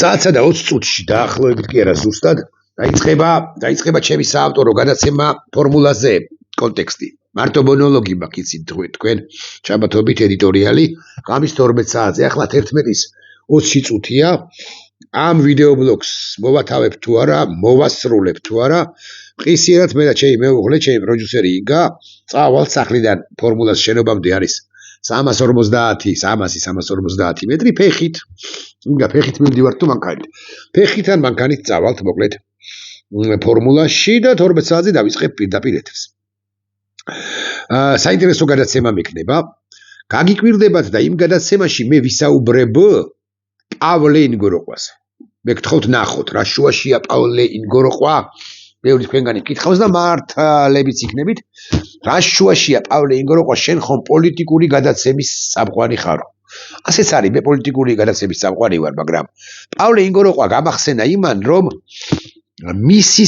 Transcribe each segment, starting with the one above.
საათსა და 20 წუთში დაახლოებით კი არა ზუსტად დაიწყება ჩემი საავტორო გადაცემა ფორმულაზე კონტექსტი. მარტო მონოლოგი მაქვს იცით თქვენ ჩაბათობით ედიტორიალი ღამის 12 საათზე ახლა 11-ის 20 წუთია ამ ვიდეო ბლოგს მოვათავებ თუ არა მოვასრულებ თუ არა ყისიერად მე და ჩემი მეუღლე ჩემი პროდიუსერი იგა წავალთ სახლიდან ფორმულას შენობამდე არის 350 მეტრი ფეხით იგა ფეხით მივდივართ თუ მანქანით ფეხით ან მანქანით წავალთ მოკლედ ფორმულაში და 12 საათზე დავიწყებ პირდაპირ ეთერს საინტერესო გადაცემა მექნება გაგიკვირდებათ და იმ გადაცემაში მე ვისაუბრებ პავლე ინგოროყვაზე მე გთხოვთ ნახოთ რა შუაშია პავლე ინგოროყვა ბევრი თქვენგანი გითხავს და მართლებიც იქნებით რა შუაშია პავლე ინგოროყვა შენ ხომ პოლიტიკური გადაცემის სამყარო ხარო ასეც არის მე პოლიტიკური გადაცემის სამყარო ვარ მაგრამ პავლე ინგოროყვა გამახსენა იმან რომ მისი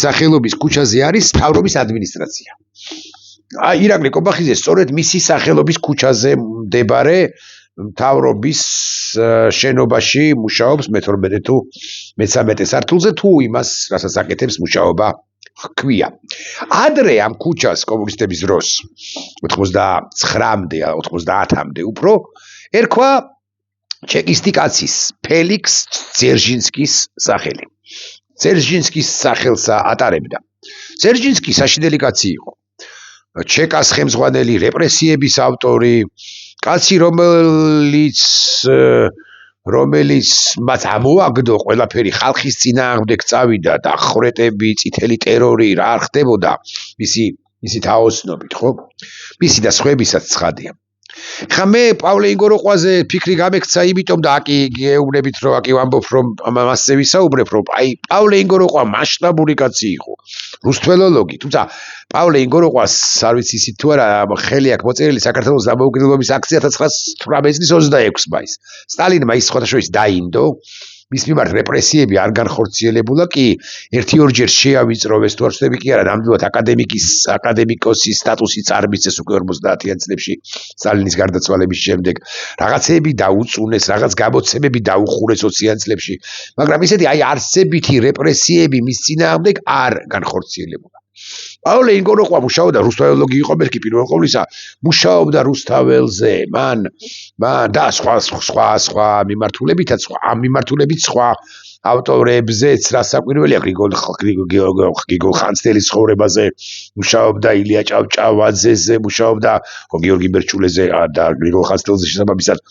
სახელობის ქუჩაზე არის მთავრობის ადმინისტრაცია ირაკლი კობახიძე სწორედ მისი სახელობის ქუჩაზე მდებარე მთავრობის შენობაში მუშაობს მე-12 თუ მე-13 სართულზე თუ იმას რასაც აკეთებს მუშაობა ჰქვია ადრე ამ ქუჩას კომუნისტების დროს 99-მდე 90-მდე უფრო ერქვა ჩეკისტი კაცის ფელიქს ძერჟინსკის სახელი ძერჟინსკის სახელსა ატარებდა ძერჟინსკი საშინელი კაცი იყო ჩეკას ხელმძღვანელი რეპრესიების ავტორი კაცი რომელიც მათ ამოაგდო ყველაფერი ხალხის წინააღმდეგ წავიდა და ხრეტები წითელი ტერორი რა არ ხდებოდა მისი თაოსნობით ხო მისი და სხვებისაც ცხადია ხა მე პავლე ინგოროყვაზე ფიქრი გამექცა იმიტომ და აკი გეუბნებით რომ აკი ვამბობ რომ მასზე ვისაუბრებ რომ აი პავლე ინგოროყვა მასშტაბური კაცი იყო რუსთველოლოგი თუმცა პავლე ინგოროყვას არ ვიცი ისიც თუ არა ხელი აქვს მოწერილი საქართველოს დამოუკიდებლობის აქცია 1918 წლის 26 მაისს სტალინმა ის სხვადასხვა დაინდო მის მიმართ რეპრესიები არ განხორციელებულა კი 1-2 ჯერ შეავიწროვეს თუ არ ვცდები კი არა ნამდვილად აკადემიკოსის სტატუსი წარმისცეს უკვე 50-იან წლებში სტალინის გარდაცვალების შემდეგ რაღაცეები დაუწუნეს რაღაც გამოცემები დაუხურეს 20-იან წლებში მაგრამ ისეთი აი არსებითი რეპრესიები მის წინააღმდეგ არ განხორციელებულა პავლე ინგოროყვა მუშაობდა რუსთაველოგი იყო მერქი პირველ ყოვლისა მუშაობდა რუსთაველზე მან და სხვა მიმართულებითაც ამ მიმართულებით სხვა ავტორებზეც რა საკვირველია გრიგოლ ხანძთელის ცხოვრებაზე მუშაობდა ილია ჭავჭავაძეზე მუშაობდა გიორგი ბერჩულეზე და გრიგოლ ხანძთელზე შესაბამისად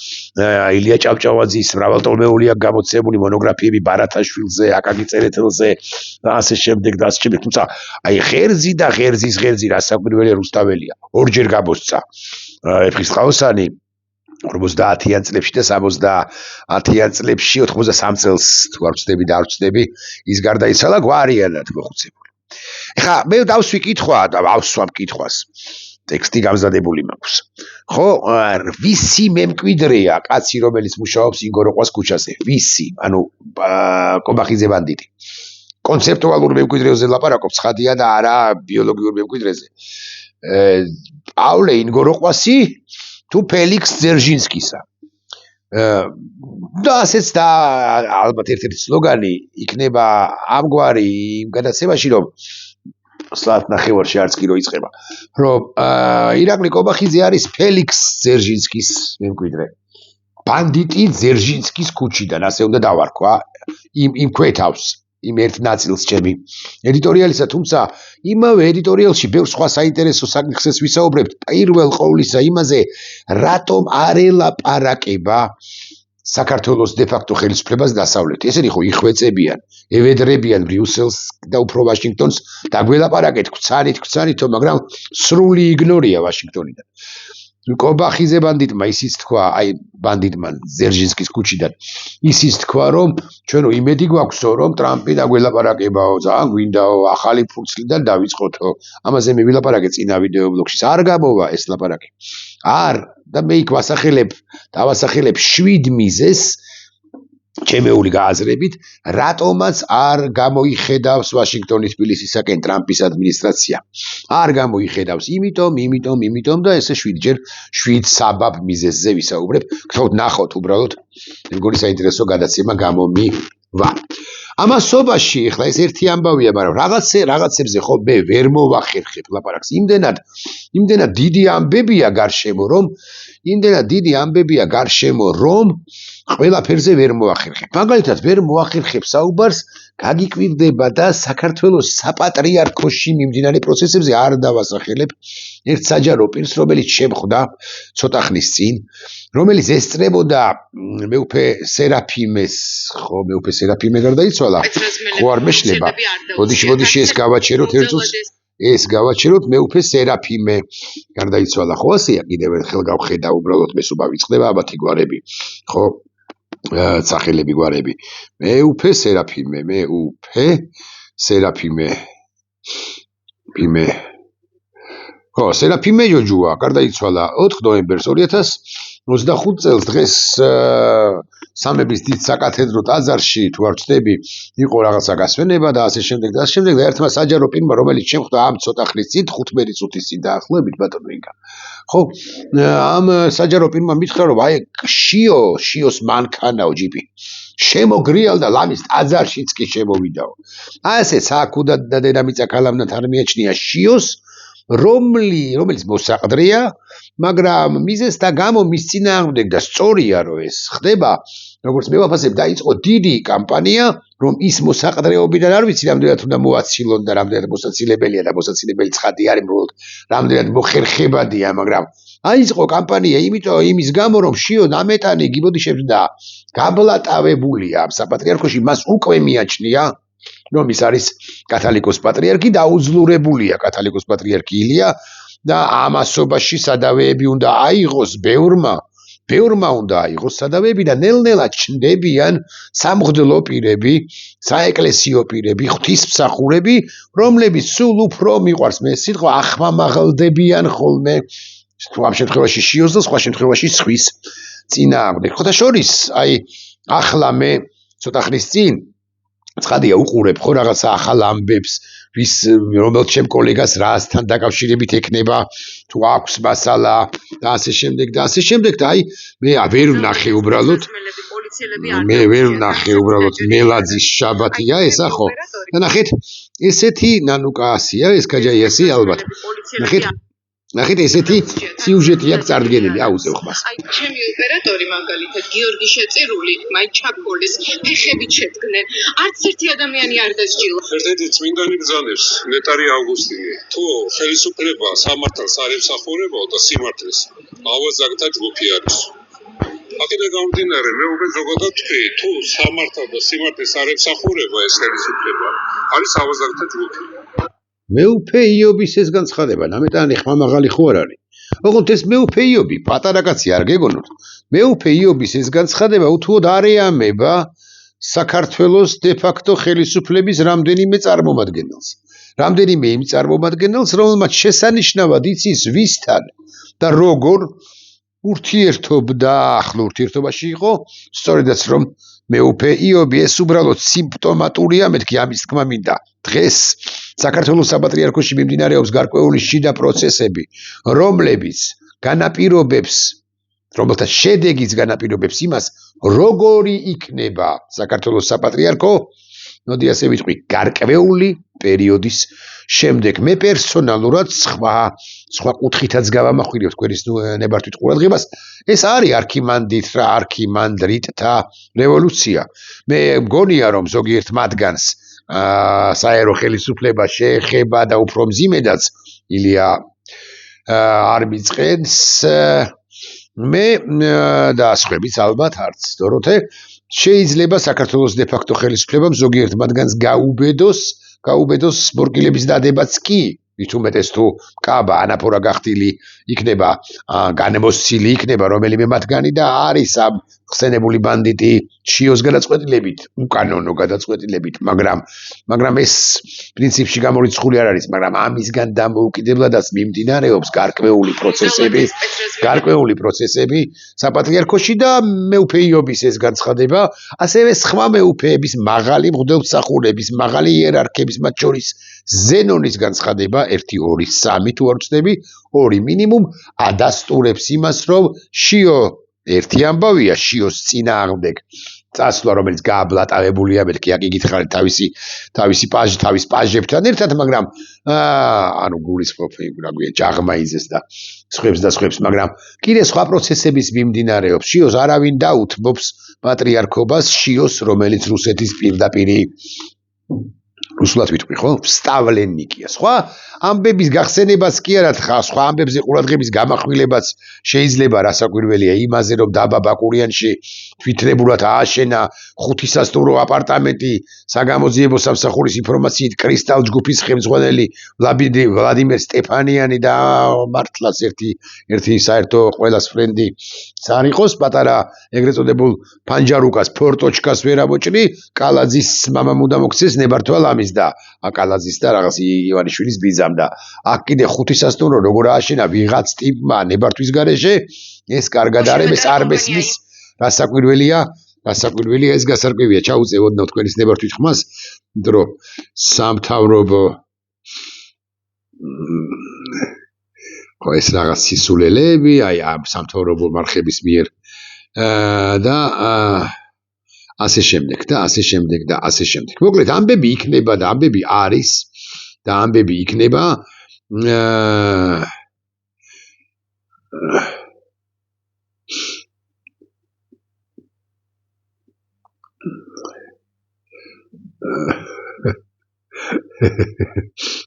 ილია ჭავჭავაძის მრავალტოლმეული აქვს გამოცემული მონოგრაფიები ბარათაშვილზე აკაკი წერეთელზე და ასე შემდეგ თუმცა აი ღერძი და ღერძი რა საკვირველია რუსთაველია ორჯერ გამოსცა ეფრისყაოსანი 50-იან წლებში და 70-იან წლებში 83 წელს თუ არ ვცდები და არ ვცდები ის გარდაიცვალა გვარიანად მოხუცებული. ეხლა მე დავსვი კითხვა და ავსვამ კითხვას. ტექსტი გამზადებული მაქვს. ხო, ვისი მემკვიდრეა კაცი რომელიც მუშაობს ინგოროყვას ქუჩაზე? ვისი? ანუ კობახიძე ბანდიტი. კონცეპტუალურ მემკვიდრეზე ლაპარაკობ ცხადია და არა ბიოლოგიურ მემკვიდრეზე. პავლე ინგოროყვასი თუ ფელიქს ძერჟინსკისა და ასეც და ალბათ ერთ-ერთი სლოგანი იქნება ამგვარი იმ გადაცემაში რომ საათ ნახევარში არც კი რო იწყება რომ ირაკლი კობახიძე არის ფელიქს ძერჟინსკის მემკვიდრე ბანდიტი ძერჟინსკის ქუჩიდან ასე უნდა დავარქვა იმ ქვეთავს იმ ერთ ნაწილს ჩემი ედიტორიალისა თუმცა იმავე ედიტორიალში ბევრ სხვა საინტერესო საკითხებს ვისაუბრებთ პირველ ყოვლისა იმაზე რატომ არ ელაპარაკება საქართველოს დე-ფაქტო ხელისუფლებას დასავლეთი ესენი ხო იხვეწებიან ევედრებიან ბრიუსელს და უფრო ვაშინგტონს დაგველაპარაკეთ გვცანითო მაგრამ სრული იგნორია ვაშინგტონიდან კობახიძე ბანდიტმა ისიც თქვა აი ბანდიტმა ძერჟინსკის ქუჩიდან ისიც თქვა რომ ჩვენო იმედი გვაქვსო რომ ტრამპი დაგველაპარაკებაო ძალიან გვინდაო ახალი ფურცლიდან დავიწყოთო ამაზე მე ვილაპარაკე წინა ვიდეო ბლოგში არ გამოვა ეს ლაპარაკი არ და მე იქ დავასახელებ 7 მიზეზს ჩემეული გააზრებით, რატომაც არ გამოიხედავს ვაშინგტონის თბილისისაკენ ტრამპის ადმინისტრაცია. არ გამოიხედავს, იმიტომ და ესე 7 საბაბ მიზეზზე ვისაუბრებ. გთხოვთ ნახოთ უბრალოდ, მეგონი საინტერესო გადაცემა გამომივა. ამასობაში ახლა ეს ერთი ამბავია, მაგრამ რაღაცებზე ხო მე ვერ მოვახერხებ ლაპარაკს. იმდენად დიდი ამბებია გარშემო, რომ ყველაფერზე ვერ მოახერხებ. მაგალითად, ვერ მოახერხებ საუბარს, გაგიკვირდება და საქართველოს საპატრიარქოში მიმდინარე პროცესებზე არ დავასახელებ ერთ საჯარო პირს, რომელიც შემხვდა ცოტა ხნის წინ, რომელიც ესწრებოდა მეუფე სერაფიმეს, ხო, მეუფე სერაფიმე გარდაიცვალა, ხო არ მეშლება. ბოდიში ეს გავაჩეროთ ერთ წუთს. ეს გავაჩეროთ მეუფე სერაფიმე გარდაიცვალა, ხო ასეა, კიდევ ერთხელ გავხედა უბრალოდ მესუბა ვიწყდება აბათი გვარები, ხო, სახელები გვარები. მეუფე სერაფიმე ხო, სერაფიმე ჯოჯუა გარდაიცვალა 4 ნოემბერს 2025 წელს. დღეს სამების დიდ საკათედრო ტაძარში, თუ არ ვცდები, იყო რაღაცა გასვენება და ასე შემდეგ და ერთმა საჯარო პირმა, რომელიც შემხვდა ამ ცოტა ხნის წინ, 15 წუთის წინ დაახლოებით, ბატონო იკა. ხო, ამ საჯარო პირმა მითხრა, რომ აი შიოს მანქანაო ჯიპი. შემოგრიალდა ლამის ტაძარშიც კი შემოვიდაო. აი ესეც აქუდა და დედამიწა ქალამნათ არ მიაჩნია შიოს, რომელიც მოსაყდრეა, მაგრამ მიზეზთა გამო მის წინააღმდეგ და სწორია რომ ეს ხდება, როგორც მე ვაფასებ, დაიწყო დიდი კამპანია, რომ ის მოსაყდრეობიდან არ ვიცი რამდენად უნდა მოაცილონ და რამდენად მოსაცილებელია და მოსაცილებელი ცხადი არის, მხოლოდ რამდენად მოხერხებადია, მაგრამ აიწყო კამპანია იმის გამო, რომ შიო ნამეტანი გიბოდიშებს და გაბლატავებულია ამ საპატრიარქოში, მას უკვე მიაჩნია რომ ის არის კათალიკოს პატრიარქი და აუძლურებულია კათალიკოს პატრიარქი ილია და ამასობაში სადავეები უნდა აიღოს ბევრმა უნდა აიღოს სადავეები და ნელ-ნელა ჩნდებიან სამღვდლო პირები, საეკლესიო პირები, ღვთისმსახურები, რომლებიც სულ უფრო მიყვარს მე სიტყვა ახმამაღლდებიან ხოლმე ამ შემთხვევაში შიოს და სხვა შემთხვევაში სხვის წინააღმდეგ. ხოთა შორის, აი ახლა მე ცოტა ხნის წინ ცხადია უყურებ ხო რაღაცა ახალ ამბებს, რომელიც ჩემ კოლეგას რასთან დაკავშირებით ექნება, თუ აქვს მასალა და ასე შემდეგ და აი მე ვერ ვნახე უბრალოდ მელაძის შაბათია ესა ხო? და ნახეთ, ესეთი ნანუკაასია, ეს გაჯაიასი ალბათ. ნახეთ ესეთი სიუჟეტი აქვს წარდგენილი, აუზევ ხმას. აი ჩემი ოპერატორი მაგალითად გიორგი შეწირული, მაიჩაპოლის ფეხებით შედგნენ. არც ერთი ადამიანი არ დასჯილა. ერთ-ერთი წმინდანი ბრძანებს, ნეტარი ავგუსტინე, თუ ხელისუფლება სამართალს არ ემსახურებაო და სიმართლეს, ავაზაკთა ჯგუფი არის. აქედან გამომდინარე, მე უკვე ზოგადად თქვი, თუ სამართალ და სიმართლეს არ ემსახურება ეს ხელისუფლება, არის ავაზაკთა ჯგუფი. მეუფე იობის ეს განცხადება, ნამეტანი ხმამაღალი ხო არ არის. ოღონდ ეს მეუფე იობი, პატარა კაცი არ გეგონოთ. მეუფე იობის ეს განცხადება უთუოდ არ ეამება საქართველოს დე-ფაქტო ხელისუფლების რამდენიმე იმ წარმომადგენელს, რომელმაც შესანიშნავად იცის ვისთან და როგორ ურთიერთობდა, ახლო ურთიერთობაში იყო, სწორედაც რომ მეუფე იობი ეს უბრალოდ სიმპტომატურია, მეთქი ამის თქმა მინდა. დღეს საქართველოს საპატრიარქოში მიმდინარეობს გარკვეული შიდა პროცესები, რომელთა შედეგიც განაპირობებს იმას, როგორი იქნება საქართველოს საპატრიარქო, მოდი ასე ვიტყვი, გარკვეული პერიოდის შემდეგ. მე პერსონალურად სხვა კუთხითაც გავამახვილებთ გვერის ნებართვით ყურადღებას, ეს არის არქიმანდრიტთა რევოლუცია. მე მგონია რომ ზოგიერთ მათგანს საერო ხელისუფლება შეეხება და უფრო მძიმედაც ილია არ მიწყენს, მე და სხვაებიც ალბათ არც დოროთე, შეიძლება საქართველოს დე-ფაქტო ხელისუფლებამ ზოგიერთ მათგანს გაუბედოს ბორკილების დადებაც კი, მით უმეტეს თუ კაბა ანაფორა გახდილი იქნება, განმოსცილი იქნება რომელიმე მათგანი და არის ამ ხსენებული ბანდიტი შიოს გადაწყვეტილებით, უკანონო გადაწყვეტილებით, მაგრამ ეს პრინციპში გამორიცხული არ არის, მაგრამ ამისგან დამოუკიდებლადაც მიმდინარეობს გარკვეული პროცესები საპატრიარქოში და მეუფეიობის ეს განცხადება, ასევე სხვა მეუფეების მაღალი მღვდელმსახურების, მაღალი იერარქების, მათ შორის ზენონის განცხადება 1, 2, 3 თუ არ ვწდები, 2 მინიმუმ ადასტურებს იმას, რომ შიო ერთი ამბავია შიოს წინააღმდეგ წასვლა, რომელიც გააბლატავებულია, მეთქი აკიგითხარით თავის პაჟებთან ერთად, მაგრამ ანუ გულისხმობ ჯაღმაიზეს და სხვებს, მაგრამ კიდე სხვა პროცესების მიმდინარეობს. შიოს არავინ დაუთმობს პატრიარქობას, შიოს, რომელიც რუსეთის პირდაპირი რუსულად ვიტყვი, ხო? ვსტავლენიკია. სხვა ამბების გახსენებას კი არა თხა, სხვა ამბებზე ყურადღების გამახვილებაც შეიძლება რასაკვირველია იმაზე, რომ დაბა ბაკურიანში თვითნებურად ააშენა 5 სასტუმრო აპარტამენტი საგამოძიებო სამსახურის ინფორმაციით კრისტალ ჯგუფის ხელმძღვანელი ვლადიმერ სტეფანიანი და მართლაც ერთი საერთო ყველას ფრენდი არ იყოს, პატარა ეგრეთ წოდებულ ფანჯარუკას, ფორტოჩკას ვერ ამოჭრი, კალაძის მამა უნდა მოგცეს ნებართვა ლამის და აკალაძის და რაღაც ივანიშვილის ბიძამ და აქ კიდე 5 სასტუმრო როგორ ააშენა ვიღაც ტიპმა ნებართვის გარეშე, ეს კარგად არის არ მესმის რასაკვირველია ეს გასარკვევია ჩაუწევოდნო თქვენის ნებართვის ხმას, დრო სამთავრობო ხო ეს რაღაც სისულელები, აი ამ სამთავრობო მარხების მიერ და ასე შემდეგ. მოკლედ ამბები იქნება და ამბები არის და ამბები იქნება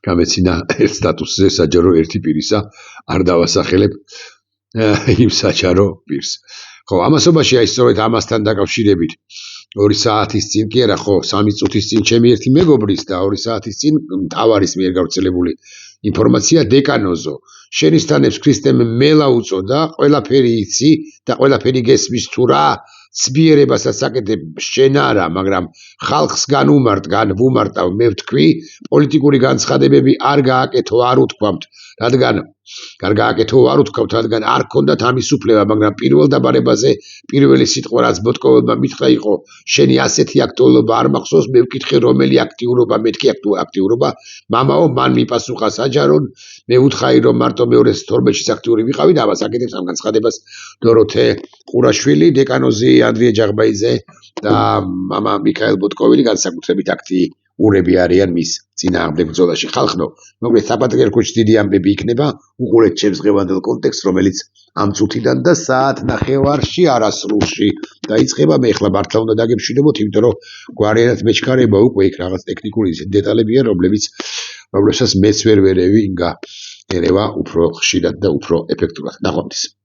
გამეცინა ერთ სტატუსზე საჯარო ერთი პირისა არ დავასახელებ იმ საჯარო პირს. ხო, ამასობაში აი სწორედ ამასთან დაკავშირებით 2 საათის წინ კი არა, ხო, 3 წუთის წინ ჩემი ერთი მეგობრის და 2 საათის წინ მთავარის მიერ გავრცელებული ინფორმაცია დეკანოზო. შენიშნებს ქრისტემ მელა უწოდა, ყველაფერი იცი და ყველაფერი გესმის თუ რა ცბიერებასაც აკეთებ შენ არა, მაგრამ ხალხს განვუმარტ მე ვთქვი, პოლიტიკური განცხადებები არ გააკეთო, არ უთქვამთ, რადგან არ ქონდათ ამის უფლება, მაგრამ პირველ დაბარებაზე პირველი სიტყვა რაც ბოტკოვებმა მითხრა იყო, შენი ასეთი აქტიურობა არ მახსოვს, მე ვკითხე რომელი აქტიურობა, მეთქი აქტიურობა, მამაო, მან მიპასუხა საჯარონ, მე ვუთხარი რომ მარტო მეორე 12-ში აქტიური ვიყავი და ამას აკეთებს ამ განცხადებას დოროთე ყურაშვილი, დეკანოზი ანდრია ჯაღბაიძე და მამა მიქაელ ბოტკოვილი განსაკუთრებით აქტიურები არიან მის წინააღმდეგ ბრძოლაში. ხალხო, მოკლედ საპატრიარქოში დიდი ამბები იქნება, უყურეთ ჩემს დღევანდელ კონტექსტს, რომელიც ამ წუთიდან და საათ ნახევარში არასრულში დაიწყება. მე ახლა მართლა უნდა დაგემშვიდობოთ, იმიტომ რომ გვარიანად მეჩქარება უკვე იქ რაღაც ტექნიკური დეტალებია, რომლებსაც მეც ვერ ვერევი, ერევა უფრო ხშირად და უფრო ეფექტურად. ნახვამდის.